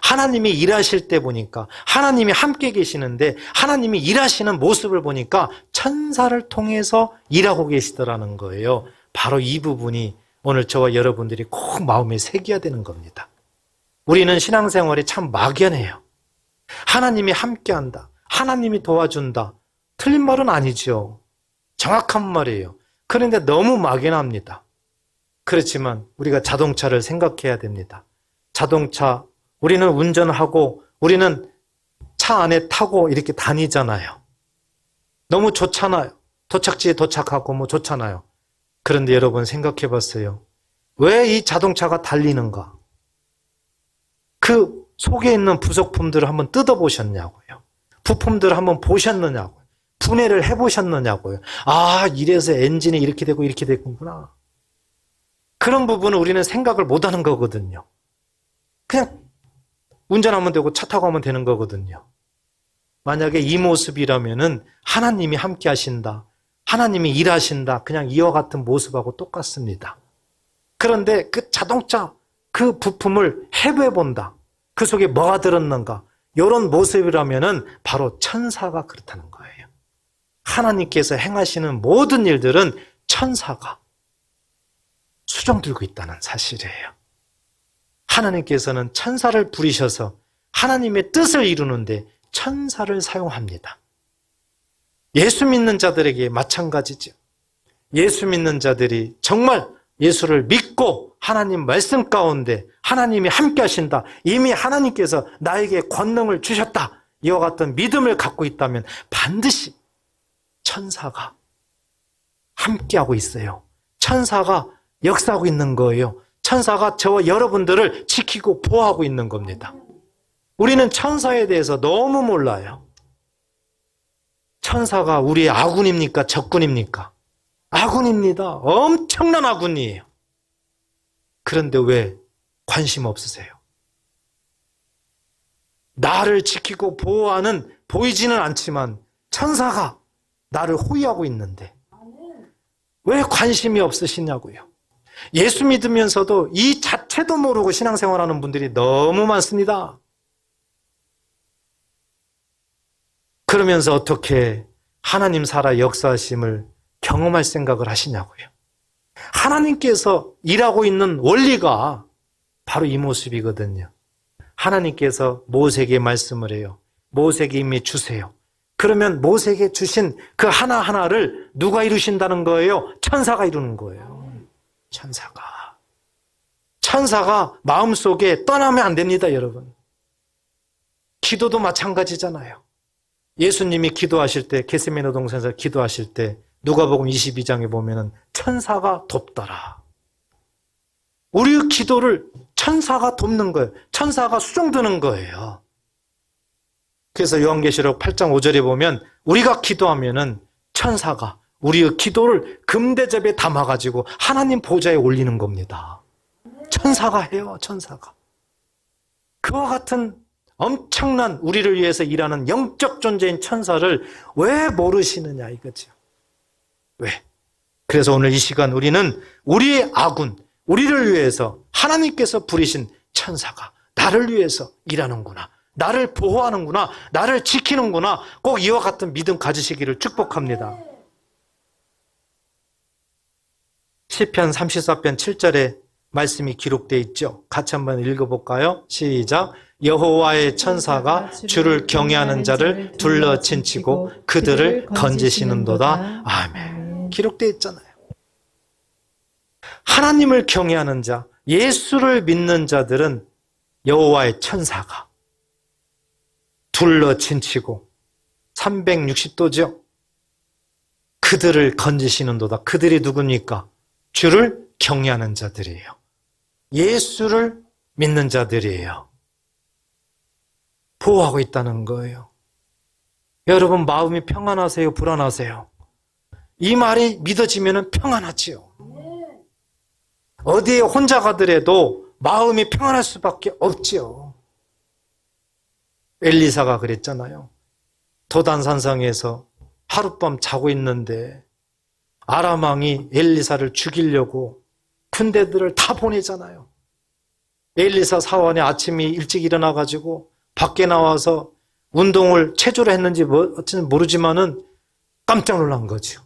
하나님이 일하실 때 보니까 하나님이 함께 계시는데 하나님이 일하시는 모습을 보니까 천사를 통해서 일하고 계시더라는 거예요. 바로 이 부분이 오늘 저와 여러분들이 꼭 마음에 새겨야 되는 겁니다. 우리는 신앙생활이 참 막연해요. 하나님이 함께한다. 하나님이 도와준다. 틀린 말은 아니죠. 정확한 말이에요. 그런데 너무 막연합니다. 그렇지만 우리가 자동차를 생각해야 됩니다. 자동차, 우리는 운전하고 우리는 차 안에 타고 이렇게 다니잖아요. 너무 좋잖아요. 도착지에 도착하고 뭐 좋잖아요. 그런데 여러분 생각해 봤어요. 왜 이 자동차가 달리는가? 그 속에 있는 부속품들을 한번 뜯어보셨냐고요. 부품들을 한번 보셨느냐고요. 분해를 해보셨느냐고요. 아, 이래서 엔진이 이렇게 되고 이렇게 되는구나. 그런 부분은 우리는 생각을 못하는 거거든요. 그냥 운전하면 되고 차 타고 하면 되는 거거든요. 만약에 이 모습이라면은 하나님이 함께 하신다. 하나님이 일하신다. 그냥 이와 같은 모습하고 똑같습니다. 그런데 그 자동차, 그 부품을 해부해본다. 그 속에 뭐가 들었는가. 이런 모습이라면은 바로 천사가 그렇다는 거예요. 하나님께서 행하시는 모든 일들은 천사가 수정 들고 있다는 사실이에요. 하나님께서는 천사를 부리셔서 하나님의 뜻을 이루는데 천사를 사용합니다. 예수 믿는 자들에게 마찬가지죠. 예수 믿는 자들이 정말 예수를 믿고 하나님 말씀 가운데 하나님이 함께 하신다. 이미 하나님께서 나에게 권능을 주셨다. 이와 같은 믿음을 갖고 있다면 반드시 천사가 함께하고 있어요. 천사가 역사하고 있는 거예요. 천사가 저와 여러분들을 지키고 보호하고 있는 겁니다. 우리는 천사에 대해서 너무 몰라요. 천사가 우리의 아군입니까? 적군입니까? 아군입니다. 엄청난 아군이에요. 그런데 왜 관심 없으세요? 나를 지키고 보호하는 보이지는 않지만 천사가 나를 호위하고 있는데 왜 관심이 없으시냐고요. 예수 믿으면서도 이 자체도 모르고 신앙생활하는 분들이 너무 많습니다. 그러면서 어떻게 하나님 살아 역사하심을 경험할 생각을 하시냐고요. 하나님께서 일하고 있는 원리가 바로 이 모습이거든요. 하나님께서 모세에게 말씀을 해요. 모세에게 이미 주세요. 그러면 모세에게 주신 그 하나하나를 누가 이루신다는 거예요? 천사가 이루는 거예요. 천사가 마음속에 떠나면 안 됩니다, 여러분. 기도도 마찬가지잖아요. 예수님이 기도하실 때, 겟세마네 동산에서 기도하실 때 누가복음 22장에 보면은 천사가 돕더라. 우리의 기도를 천사가 돕는 거예요. 천사가 수종드는 거예요. 그래서 요한계시록 8장 5절에 보면 우리가 기도하면은 천사가 우리의 기도를 금대접에 담아가지고 하나님 보좌에 올리는 겁니다. 천사가 해요, 천사가. 그와 같은 엄청난 우리를 위해서 일하는 영적 존재인 천사를 왜 모르시느냐 이거죠. 왜? 그래서 오늘 이 시간 우리는 우리의 아군, 우리를 위해서 하나님께서 부리신 천사가 나를 위해서 일하는구나. 나를 보호하는구나. 나를 지키는구나. 꼭 이와 같은 믿음 가지시기를 축복합니다. 시편 34편 7절에 말씀이 기록되어 있죠. 같이 한번 읽어볼까요? 시작. 여호와의 천사가 주를 경외하는 자를 둘러 친치고 그들을 건지시는도다. 아멘. 기록되어 있잖아요. 하나님을 경외하는 자, 예수를 믿는 자들은 여호와의 천사가 둘러 친치고 360도죠. 그들을 건지시는도다. 그들이 누굽니까? 주를 경외하는 자들이에요. 예수를 믿는 자들이에요. 보호하고 있다는 거예요. 여러분 마음이 평안하세요? 불안하세요? 이 말이 믿어지면 평안하지요. 어디에 혼자 가더라도 마음이 평안할 수밖에 없지요. 엘리사가 그랬잖아요. 도단산성에서 하룻밤 자고 있는데 아람 왕이 엘리사를 죽이려고 군대들을 다 보내잖아요. 엘리사 사원이 아침에 일찍 일어나가지고 밖에 나와서 운동을 체조를 했는지 어찌는 모르지만은 깜짝 놀란 거죠.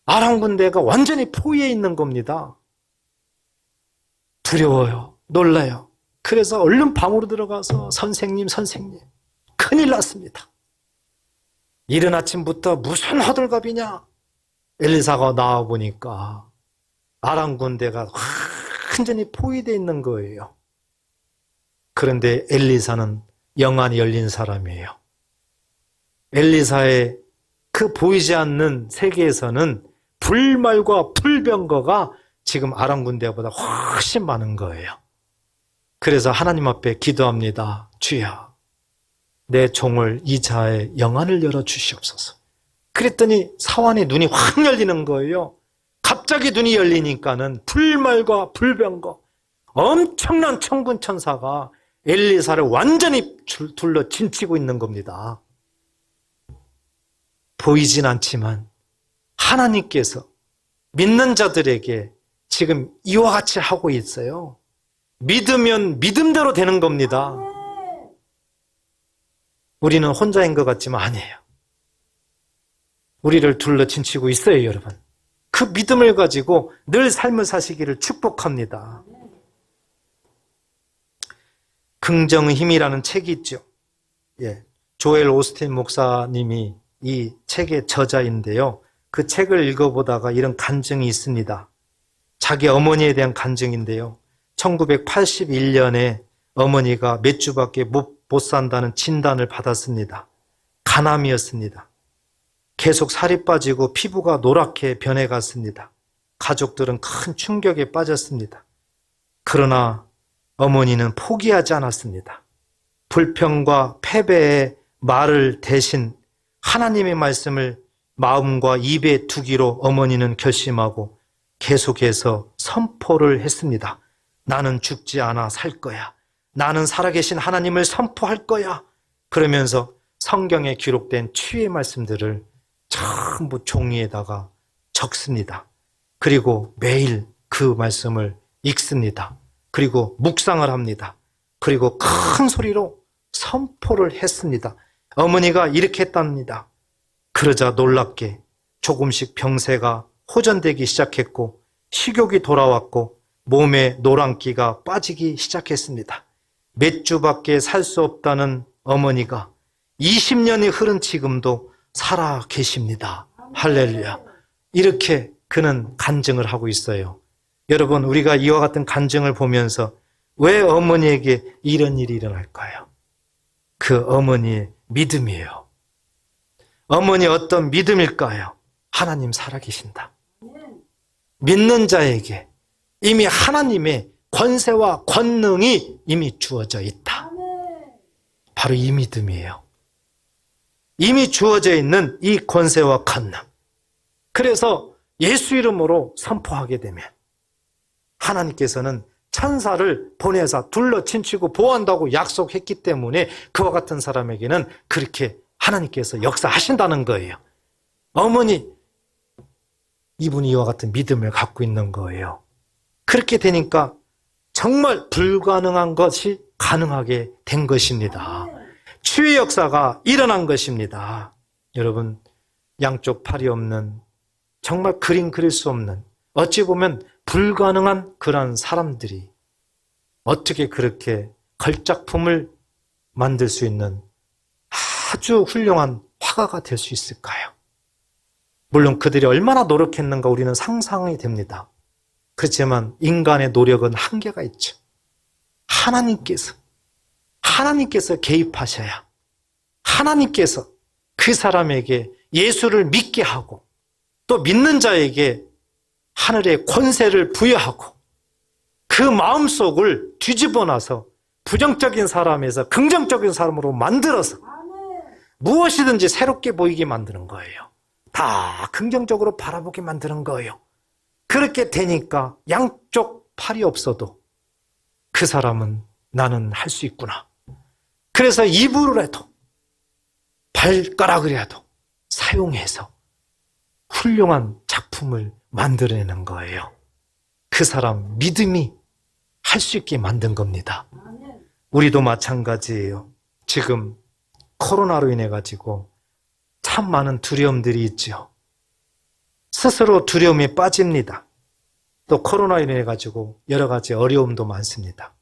아람 군대가 완전히 포위해 있는 겁니다. 두려워요. 놀라요. 그래서 얼른 방으로 들어가서 선생님 큰일 났습니다. 이른 아침부터 무슨 호들갑이냐. 엘리사가 나와보니까 아람 군대가 완전히 포위되어 있는 거예요. 그런데 엘리사는 영안이 열린 사람이에요. 엘리사의 그 보이지 않는 세계에서는 불말과 불병거가 지금 아람 군대보다 훨씬 많은 거예요. 그래서 하나님 앞에 기도합니다. 주여, 내 종을 이 자의 영안을 열어주시옵소서. 그랬더니 사환의 눈이 확 열리는 거예요. 갑자기 눈이 열리니까는 불말과 불병거, 엄청난 천군 천사가 엘리사를 완전히 둘러 진치고 있는 겁니다. 보이진 않지만 하나님께서 믿는 자들에게 지금 이와 같이 하고 있어요. 믿으면 믿음대로 되는 겁니다. 우리는 혼자인 것 같지만 아니에요. 우리를 둘러 진치고 있어요, 여러분. 그 믿음을 가지고 늘 삶을 사시기를 축복합니다. 긍정의 힘이라는 책이 있죠. 조엘 오스틴 목사님이 이 책의 저자인데요. 그 책을 읽어보다가 이런 간증이 있습니다. 자기 어머니에 대한 간증인데요. 1981년에 어머니가 몇 주밖에 못 산다는 진단을 받았습니다. 간암이었습니다. 계속 살이 빠지고 피부가 노랗게 변해갔습니다. 가족들은 큰 충격에 빠졌습니다. 그러나 어머니는 포기하지 않았습니다. 불평과 패배의 말을 대신 하나님의 말씀을 마음과 입에 두기로 어머니는 결심하고 계속해서 선포를 했습니다. 나는 죽지 않아 살 거야. 나는 살아계신 하나님을 선포할 거야. 그러면서 성경에 기록된 치유의 말씀들을 전부 종이에다가 적습니다. 그리고 매일 그 말씀을 읽습니다. 그리고 묵상을 합니다. 그리고 큰 소리로 선포를 했습니다. 어머니가 이렇게 했답니다. 그러자 놀랍게 조금씩 병세가 호전되기 시작했고 식욕이 돌아왔고 몸에 노란기가 빠지기 시작했습니다. 몇 주밖에 살 수 없다는 어머니가 20년이 흐른 지금도 살아 계십니다. 할렐루야. 이렇게 그는 간증을 하고 있어요. 여러분, 우리가 이와 같은 간증을 보면서 왜 어머니에게 이런 일이 일어날까요? 그 어머니의 믿음이에요. 어머니 어떤 믿음일까요? 하나님 살아계신다. 믿는 자에게 이미 하나님의 권세와 권능이 이미 주어져 있다. 바로 이 믿음이에요. 이미 주어져 있는 이 권세와 권능. 그래서 예수 이름으로 선포하게 되면 하나님께서는 천사를 보내사 둘러 친치고 보호한다고 약속했기 때문에 그와 같은 사람에게는 그렇게 하나님께서 역사하신다는 거예요. 어머니, 이분이 이와 같은 믿음을 갖고 있는 거예요. 그렇게 되니까 정말 불가능한 것이 가능하게 된 것입니다. 치유의 역사가 일어난 것입니다. 여러분, 양쪽 팔이 없는, 정말 그림 그릴 수 없는, 어찌 보면 불가능한 그런 사람들이 어떻게 그렇게 걸작품을 만들 수 있는 아주 훌륭한 화가가 될 수 있을까요? 물론 그들이 얼마나 노력했는가 우리는 상상이 됩니다. 그렇지만 인간의 노력은 한계가 있죠. 하나님께서 개입하셔야 하나님께서 그 사람에게 예수를 믿게 하고 또 믿는 자에게 하늘의 권세를 부여하고 그 마음속을 뒤집어놔서 부정적인 사람에서 긍정적인 사람으로 만들어서 무엇이든지 새롭게 보이게 만드는 거예요. 다 긍정적으로 바라보게 만드는 거예요. 그렇게 되니까 양쪽 팔이 없어도 그 사람은 나는 할 수 있구나. 그래서 입으로라도 발가락이라도 사용해서 훌륭한 작품을 만들어내는 거예요. 그 사람 믿음이 할 수 있게 만든 겁니다. 우리도 마찬가지예요. 지금 코로나로 인해 가지고 참 많은 두려움들이 있죠. 스스로 두려움에 빠집니다. 또 코로나로 인해 가지고 여러 가지 어려움도 많습니다.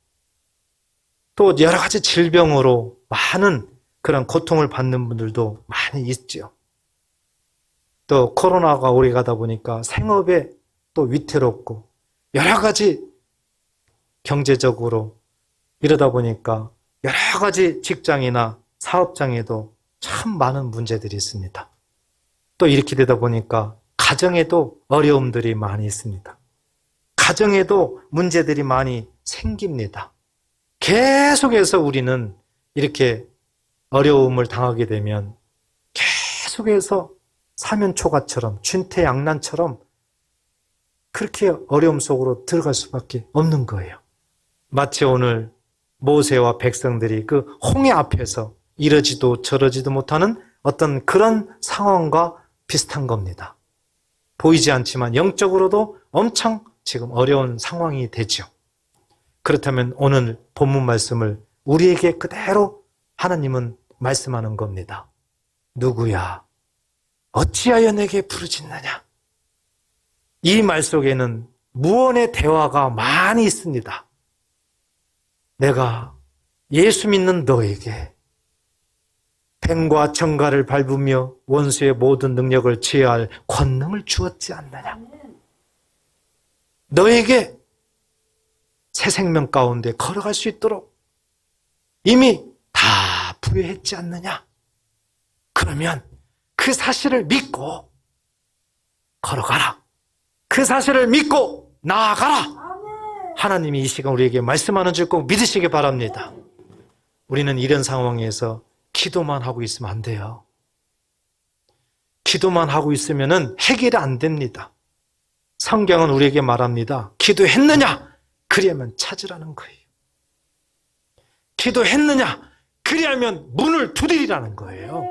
또 여러 가지 질병으로 많은 그런 고통을 받는 분들도 많이 있죠. 또 코로나가 오래 가다 보니까 생업에 또 위태롭고 여러 가지 경제적으로 이러다 보니까 여러 가지 직장이나 사업장에도 참 많은 문제들이 있습니다. 또 이렇게 되다 보니까 가정에도 어려움들이 많이 있습니다. 가정에도 문제들이 많이 생깁니다. 계속해서 우리는 이렇게 어려움을 당하게 되면 계속해서 사면초가처럼 준태양난처럼 그렇게 어려움 속으로 들어갈 수밖에 없는 거예요. 마치 오늘 모세와 백성들이 그 홍해 앞에서 이러지도 저러지도 못하는 어떤 그런 상황과 비슷한 겁니다. 보이지 않지만 영적으로도 엄청 지금 어려운 상황이 되죠. 그렇다면 오늘 본문 말씀을 우리에게 그대로 하나님은 말씀하는 겁니다. 누구야? 어찌하여 내게 부르짖느냐? 이 말 속에는 무언의 대화가 많이 있습니다. 내가 예수 믿는 너에게 뱀과 정갈을 밟으며 원수의 모든 능력을 제어할 권능을 주었지 않느냐? 너에게 새 생명 가운데 걸어갈 수 있도록 이미 다 부여했지 않느냐? 그러면 그 사실을 믿고 걸어가라. 그 사실을 믿고 나아가라. 하나님이 이 시간 우리에게 말씀하는 줄 꼭 믿으시기 바랍니다. 우리는 이런 상황에서 기도만 하고 있으면 안 돼요. 기도만 하고 있으면 해결이 안 됩니다. 성경은 우리에게 말합니다. 기도했느냐? 그리하면 찾으라는 거예요. 기도했느냐? 그리하면 문을 두드리라는 거예요.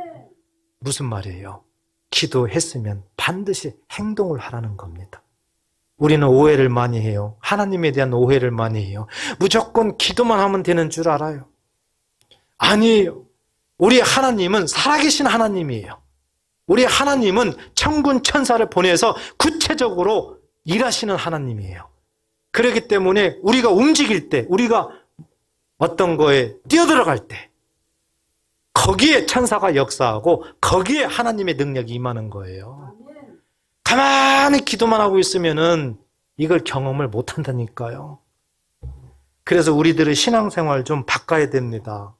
무슨 말이에요? 기도했으면 반드시 행동을 하라는 겁니다. 우리는 오해를 많이 해요. 하나님에 대한 오해를 많이 해요. 무조건 기도만 하면 되는 줄 알아요. 아니에요. 우리 하나님은 살아계신 하나님이에요. 우리 하나님은 천군 천사를 보내서 구체적으로 일하시는 하나님이에요. 그렇기 때문에 우리가 움직일 때, 우리가 어떤 거에 뛰어들어갈 때 거기에 천사가 역사하고 거기에 하나님의 능력이 임하는 거예요. 가만히 기도만 하고 있으면은 이걸 경험을 못 한다니까요. 그래서 우리들의 신앙생활 좀 바꿔야 됩니다.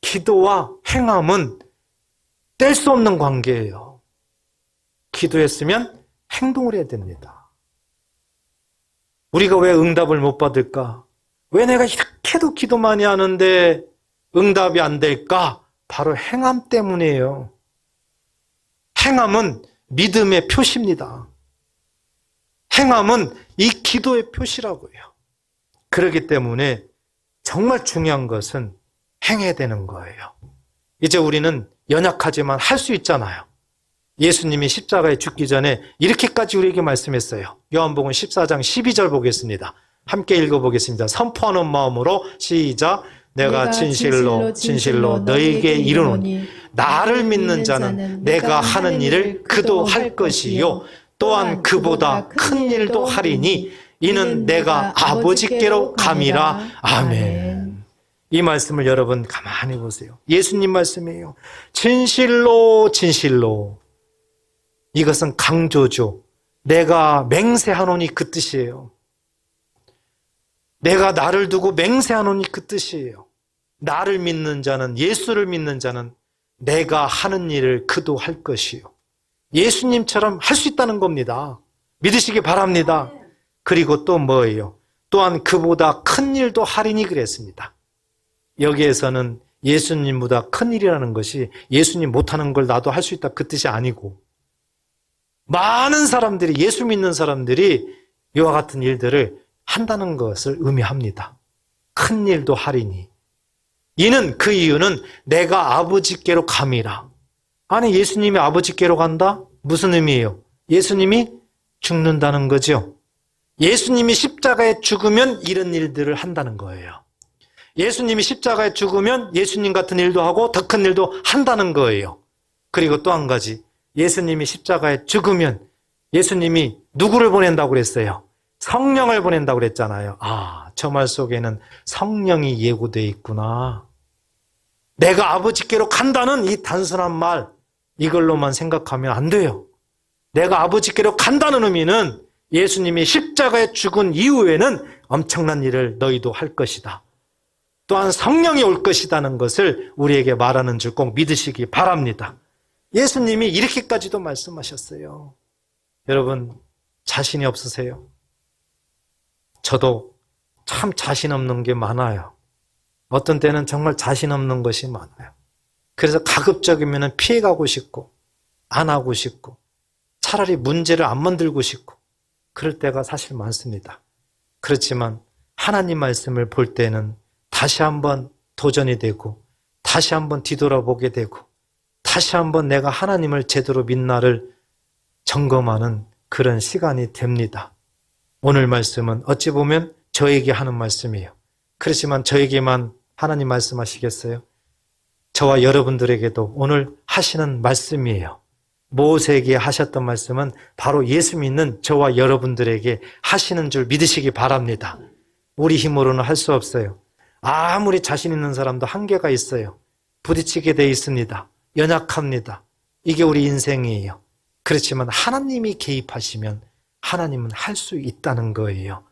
기도와 행함은 뗄 수 없는 관계예요. 기도했으면 행동을 해야 됩니다. 우리가 왜 응답을 못 받을까? 왜 내가 이렇게도 기도 많이 하는데 응답이 안 될까? 바로 행함 때문이에요. 행함은 믿음의 표시입니다. 행함은 이 기도의 표시라고요. 그렇기 때문에 정말 중요한 것은 행해야 되는 거예요. 이제 우리는 연약하지만 할 수 있잖아요. 예수님이 십자가에 죽기 전에 이렇게까지 우리에게 말씀했어요. 요한복음 14장 12절 보겠습니다. 함께 읽어보겠습니다. 선포하는 마음으로 시작. 내가 진실로 너에게 이르노니 나를 믿는 자는 내가 하는 일을 그도 할 것이요 또한 그보다 큰 일도 하리니 이는 내가 아버지께로 감이라. 아멘. 이 말씀을 여러분 가만히 보세요. 예수님 말씀이에요. 진실로 이것은 강조죠. 내가 맹세하노니 그 뜻이에요. 내가 나를 두고 맹세하노니 그 뜻이에요. 나를 믿는 자는, 예수를 믿는 자는 내가 하는 일을 그도 할 것이요. 예수님처럼 할 수 있다는 겁니다. 믿으시기 바랍니다. 그리고 또 뭐예요? 또한 그보다 큰 일도 하리니 그랬습니다. 여기에서는 예수님보다 큰 일이라는 것이 예수님 못하는 걸 나도 할 수 있다 그 뜻이 아니고 많은 사람들이, 예수 믿는 사람들이 이와 같은 일들을 한다는 것을 의미합니다. 큰 일도 하리니. 이는 그 이유는 내가 아버지께로 감이라. 아니, 예수님이 아버지께로 간다? 무슨 의미예요? 예수님이 죽는다는 거죠. 예수님이 십자가에 죽으면 이런 일들을 한다는 거예요. 예수님이 십자가에 죽으면 예수님 같은 일도 하고 더 큰 일도 한다는 거예요. 그리고 또 한 가지, 예수님이 십자가에 죽으면 예수님이 누구를 보낸다고 그랬어요? 성령을 보낸다고 그랬잖아요. 아, 저 말 속에는 성령이 예고되어 있구나. 내가 아버지께로 간다는 이 단순한 말, 이걸로만 생각하면 안 돼요. 내가 아버지께로 간다는 의미는 예수님이 십자가에 죽은 이후에는 엄청난 일을 너희도 할 것이다. 또한 성령이 올 것이라는 것을 우리에게 말하는 줄 꼭 믿으시기 바랍니다. 예수님이 이렇게까지도 말씀하셨어요. 여러분, 자신이 없으세요? 저도 참 자신 없는 게 많아요. 어떤 때는 정말 자신 없는 것이 많아요. 그래서 가급적이면 피해가고 싶고 안 하고 싶고 차라리 문제를 안 만들고 싶고 그럴 때가 사실 많습니다. 그렇지만 하나님 말씀을 볼 때는 다시 한번 도전이 되고 다시 한번 뒤돌아보게 되고 다시 한번 내가 하나님을 제대로 믿나를 점검하는 그런 시간이 됩니다. 오늘 말씀은 어찌 보면 저에게 하는 말씀이에요. 그렇지만 저에게만 하나님 말씀하시겠어요? 저와 여러분들에게도 오늘 하시는 말씀이에요. 모세에게 하셨던 말씀은 바로 예수 믿는 저와 여러분들에게 하시는 줄 믿으시기 바랍니다. 우리 힘으로는 할 수 없어요. 아무리 자신 있는 사람도 한계가 있어요. 부딪히게 돼 있습니다. 연약합니다. 이게 우리 인생이에요. 그렇지만 하나님이 개입하시면 하나님은 할 수 있다는 거예요.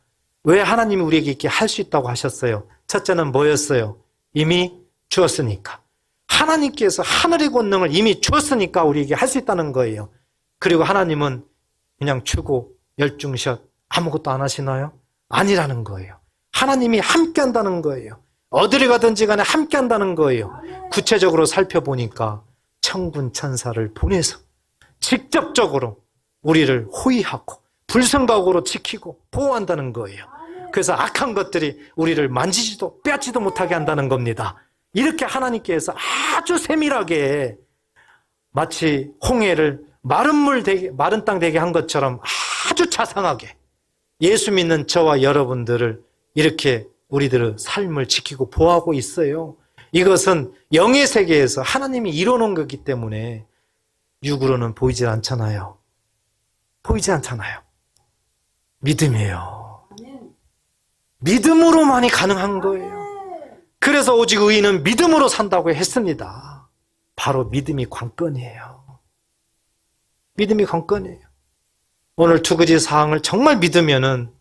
왜 하나님이 우리에게 이렇게 할 수 있다고 하셨어요? 첫째는 뭐였어요? 이미 주었으니까. 하나님께서 하늘의 권능을 이미 주었으니까 우리에게 할 수 있다는 거예요. 그리고 하나님은 그냥 주고 열중샷 아무것도 안 하시나요? 아니라는 거예요. 하나님이 함께 한다는 거예요. 어디를 가든지 간에 함께 한다는 거예요. 구체적으로 살펴보니까 천군 천사를 보내서 직접적으로 우리를 호위하고 불성각으로 지키고 보호한다는 거예요. 그래서 악한 것들이 우리를 만지지도 빼앗지도 못하게 한다는 겁니다. 이렇게 하나님께서 아주 세밀하게 마치 홍해를 마른 땅 되게 한 것처럼 아주 자상하게 예수 믿는 저와 여러분들을 이렇게 우리들의 삶을 지키고 보호하고 있어요. 이것은 영의 세계에서 하나님이 이뤄놓은 거기 때문에 육으로는 보이질 않잖아요. 보이지 않잖아요. 믿음이에요. 믿음으로만이 가능한 거예요. 그래서 오직 의인은 믿음으로 산다고 했습니다. 바로 믿음이 관건이에요. 믿음이 관건이에요. 오늘 두 가지 사항을 정말 믿으면은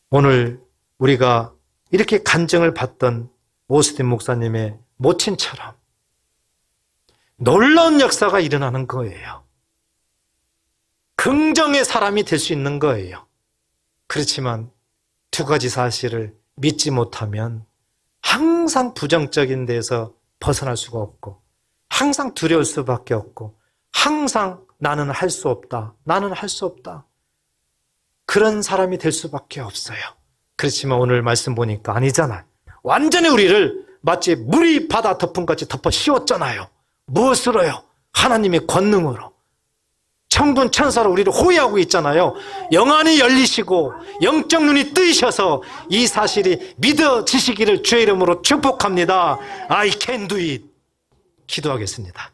오늘 우리가 이렇게 간증을 받던 오스틴 목사님의 모친처럼 놀라운 역사가 일어나는 거예요. 긍정의 사람이 될 수 있는 거예요. 그렇지만 두 가지 사실을 믿지 못하면 항상 부정적인 데서 벗어날 수가 없고 항상 두려울 수밖에 없고 항상 나는 할 수 없다. 나는 할 수 없다. 그런 사람이 될 수밖에 없어요. 그렇지만 오늘 말씀 보니까 아니잖아요. 완전히 우리를 마치 물이 바다 덮음같이 덮어 씌웠잖아요. 무엇으로요? 하나님의 권능으로. 천군 천사로 우리를 호위하고 있잖아요. 영안이 열리시고 영적 눈이 뜨이셔서 이 사실이 믿어지시기를 주의 이름으로 축복합니다. I can do it. 기도하겠습니다.